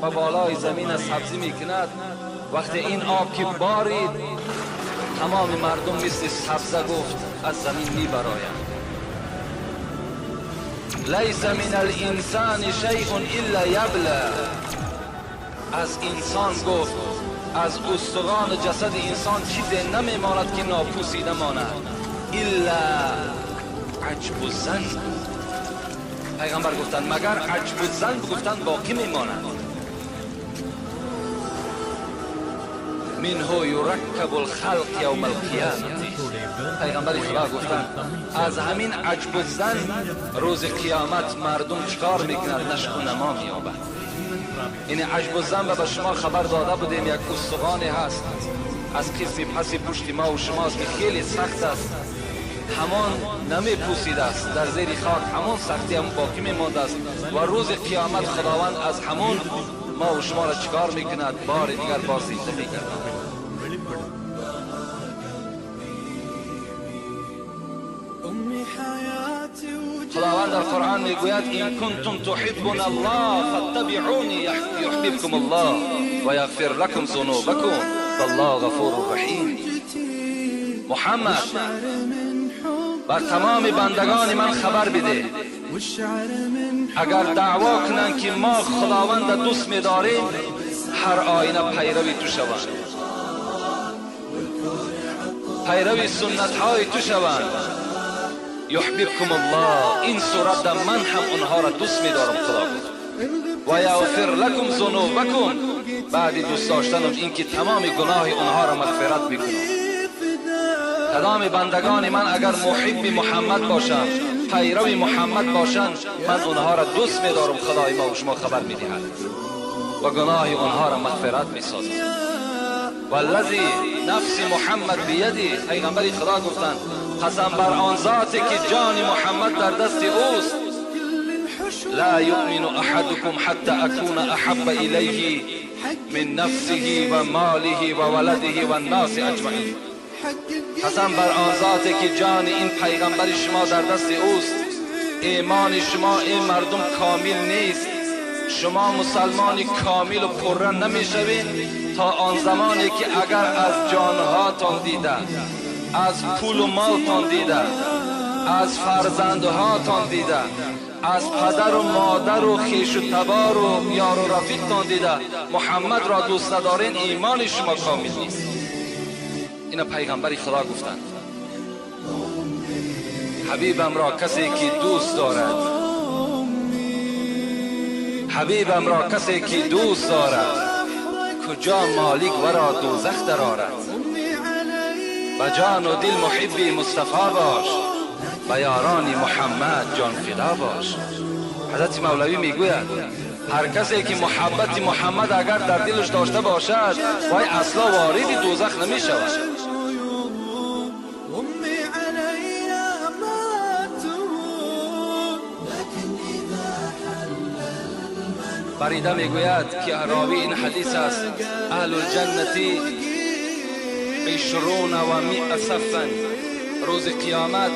و بالای زمین از سبزی میکند، وقتی این آب که بارید تمام مردم مثل سبزه گفت از زمین میبراید. لیس من الانسان شیء الا یبلى، از انسان گفت از استخوان جسد انسان چیزی نمیماند که ناپوسیده ماند الا عجب الظن. پیغمبر گفتند مگر عجب الظن گفتند باقی میماند. منه یرکب الخلق یوم القیامه، پیغمبر خدا گفتند از همین عجب الظن روز قیامت مردم چکار میکنند؟ نشو و نما مییابند. این عجب الظن به شما خبر داده بودیم یک استخوانی هست از قسم پس پشت ما و شماست که خیلی سخت است، همان نمی پوسیده است، در زیر خاک همان سختی هم باقی میمانده است و روز قیامت خداوند از همون ما و شما را چکار میکند؟ بار دیگر باز زنده میگرداند. خداوند در قرآن میگوید این کنتم تحبون الله فاتبعونی یحببکم الله و یغفر لکم ذنوبکم والله غفور رحیم. محمد بر تمام بندگان من خبر بده اگر دعوا کنند که ما خداوند دوست می‌داریم، هر آینه پیروی تو شوند، پیروی سنت های تو شوند. یحببکم الله، این صورت من هم اونها را دوست می‌دارم خدا گفت. و یغفر لکم ذنوبکم، بعد دوست داشتنم این که تمام گناه اونها را مغفرت میکنم. تمام بندگان من اگر محب محمد باشند، پیرو محمد باشند، من اونها را دوست می‌دارم. خدای ما و شما خبر می‌دهد و گناه اونها را مغفرت می‌سازد. والذی نفس محمد بیده، پیغمبر خدا گفتند قسم بر آن ذاتی که جان محمد در دست اوست، لا یؤمن احدکم حتی اکون احب الیه من نفسه و ماله و ولده و الناس اجمعین. قسم بر آن ذاتی که جان این پیغمبر شما در دست اوست، ایمان شما این مردم کامل نیست، شما مسلمان کامل و پرره نمیشوید تا آن زمانی که اگر از جانهاتان دیده، از پول و مالتان دیده، از فرزندهاتان دیده، از پدر و مادر و خویش و تبار و یار و رفیقتان دیده محمد را دوست ندارین، ایمان شما کامل نیست. اینا پیغمبر خدا گفتند. حبیبم را کسی که دوست دارد، حبیبم را کسی که دوست دارد، کجا مالک ورا دوزخ درآرد. و جان و دل محبی مصطفی باش، و یاران محمد جان فدا باش. حضرت مولوی میگوید هر کسی که محبت محمد اگر در دلش داشته باشد وای اصلا وارد دوزخ نمی شود. فریده میگوید که راوی این حدیث است اهل الجنتی 20 و 100 صفا، روز قیامت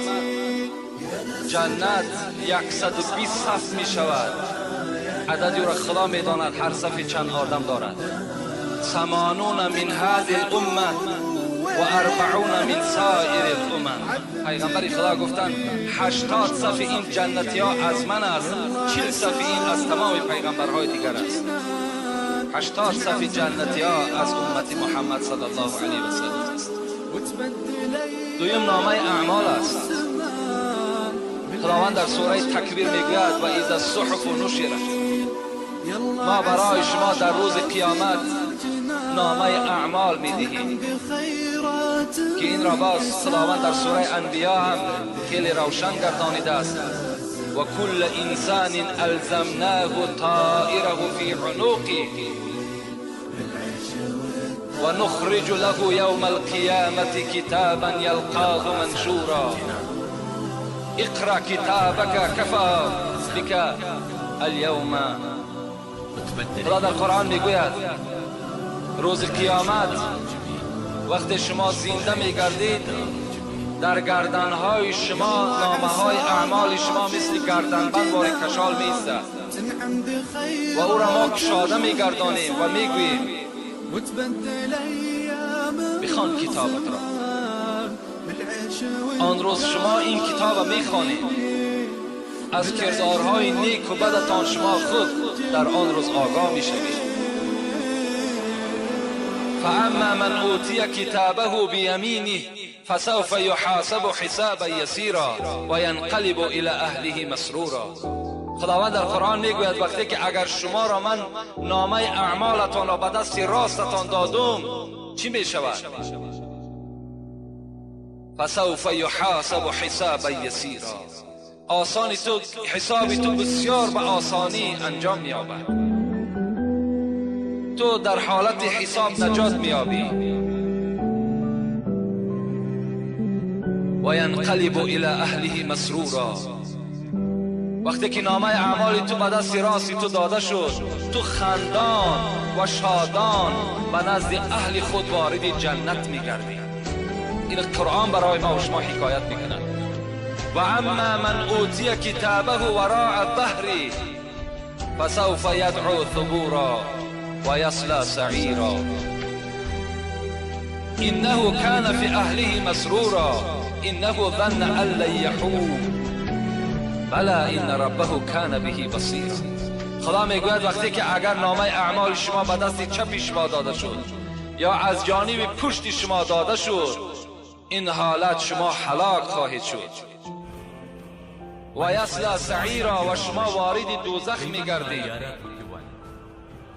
جنت 120 صف می شود. عددی را خدا می داند هر صف چند آدم دارد. 80 من هذه الامه و 40 من سایر الامم. پیغمبر خدا گفتند 80 صف این جنتی ها از من است، 40 صف این از تمام پیغمبرهای دیگر است. 80 صف جنتی ها از امت محمد صلی الله علیه و سلم است. دویم نامه اعمال است. خداوند در سوره تکویر میگوید و اذا الصحف نشرت، ما برای شما در روز قیامت نامه اعمال میدهیم که این را باز خداوند در سوره انبیا هم خیلی روشن گردانیده است. و کل انسان الزمناه طائره فی عنقه و نخرج له یوم القیامة کتابا یلقاه منشورا اقرأ کتابک کفی بک اليوم. خدا در قرآن میگوید روز قیامت وقتی شما زنده میگردید، در گردنهای شما نامه های اعمال شما مثل گردنبند وارد کشال میسته. و او را ما کشاده میگردانیم و میگوییم بخوان کتابت را. آن روز شما این کتاب میخوانید، از کردارهای نیک و بدتان شما خود در آن روز آگاه میشوید. فاما من اوتی کتابه بیمینه فسوف یحاسب حسابا یسیرا و ینقلب الی اهله مسرورا. خداوند در قرآن میگوید وقتی که اگر شما را من نامه اعمالتان را به دست راستتان دادم چی میشود؟ فسوف یحاسب حسابا یسیرا. آسانی تو حسابی تو بسیار به آسانی انجام می‌یابد. تو در حالت حساب نجات می‌یابی. و ینقلب الی اهله مسرورا. وقتی که نامه اعمال تو به دست راستی تو داده شد، تو خندان و شادان به نزد اهل خود وارد جنت می‌گردی. این قرآن برای ما و شما حکایت می‌کند. و اما من اوتی کتابه وراء ظهری فسوف یدعو ثبورا و یصلی سعیرا انه کان فی اهله مسرورا انه ظن ان لن یحور بلا ان ربه کان به بصیرا. خدا میگوید وقتی که اگر نامه اعمال شما به دست چپ شما داده شد یا از جانب پشت شما داده شد، این حالت شما هلاک خواهید شد. و یصلی سعیرا و شما وارد دوزخ میگردید.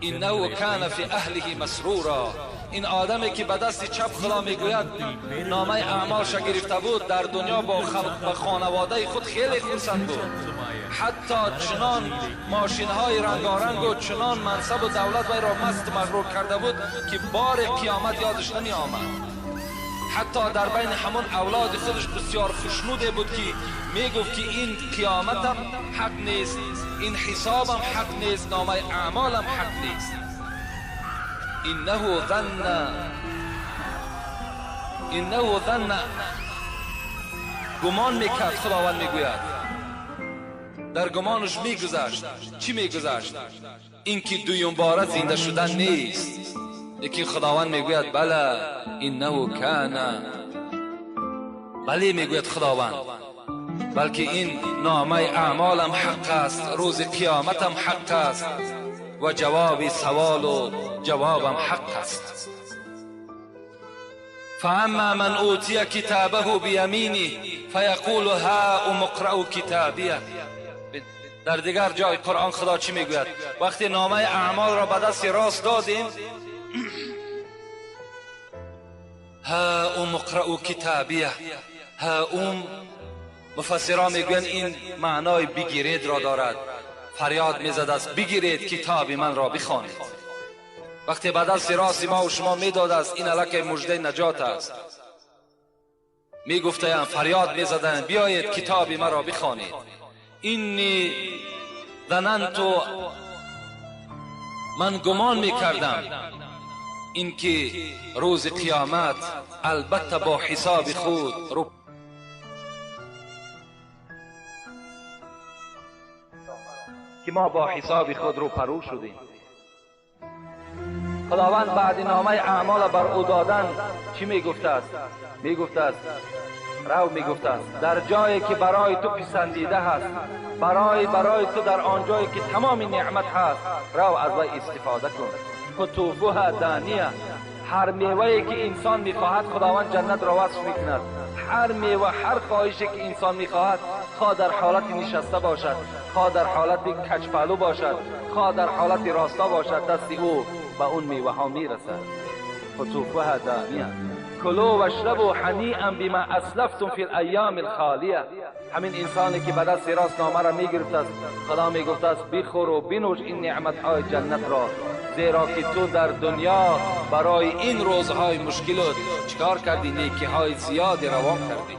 انه کان فی اهله مسرورا. این آدمی که به دست چپ خدا میگوید نامه اعمالش گرفته بود، در دنیا با خانواده خود خیلی خرسند بود. حتی چنان ماشین های رنگارنگ و چنان منصب و دولت وی را مست مغرور کرده بود که بار قیامت یادش نمی آمد. حتی در بین همون اولاد خودش بسیار خوشنوده بود که میگفت که این قیامتم حق نیست، این حسابم حق نیست، نامه اعمالم حق نیست. انه ظن گمان میکرد. خداوند میگوید در گمانش میگذشت. چی میگذشت؟ اینکه دویم باره زنده شدن نیست. لیکن خداوند میگوید بله انه کان، بله میگوید خداوند، بلکه این نامه اعمالم حق است، روز قیامتم حق است و جواب سوال و جوابم حق است. فاما من اوتی کتابه بیمینه فیقول ها اقرأوا کتابیه. در دیگر جای قرآن خدا چی میگوید؟ وقتی نامه اعمال را به دست راست دادیم، ها اقرأوا کتابیه. ها مفسران میگویند این معنای بگیرید را دارد. فریاد میزد است بگیرید کتاب من را بخوانید. وقتی به دست راست ما و شما میداد است این الک مژده نجات است، میگفتند فریاد میزدند بیایید کتاب من را بخوانید. اینی ظننت، من گمان میکردم اینکه روز قیامت البته با حساب خود رو که ما با حساب خود رو پرو شدیم. خداوند بعد نامه اعمال بر او دادن چی میگفته است؟ میگفته است میگفته است در جایی که برای تو پسندیده هست، برای تو در آن جایی که تمام نعمت هست، رو از وی استفاده کن. قطوفها دانیه. هر میوه‌ای که انسان میخواهد خداوند جنت را وصف میکند. هر میوه، هر خواهشی که انسان میخواهد، خواه در حالت نشسته باشد، خواه در حالت کچپلو باشد، خواه در حالت راستا باشد، دست او به اون میوه ها میرسد. قطوفها دانیه کلوا واشربوا حنیئا بما اسلفتم فی الایام الخالیه. همین انسانی که به دست راست نامه را میگرفت است، خدا میگفت است بخور و بنوش این نعمت های جنت را، زیرا که تو در دنیا برای این روزهای مشکلات چکار کردی؟ نیکی های زیادی روان کردی.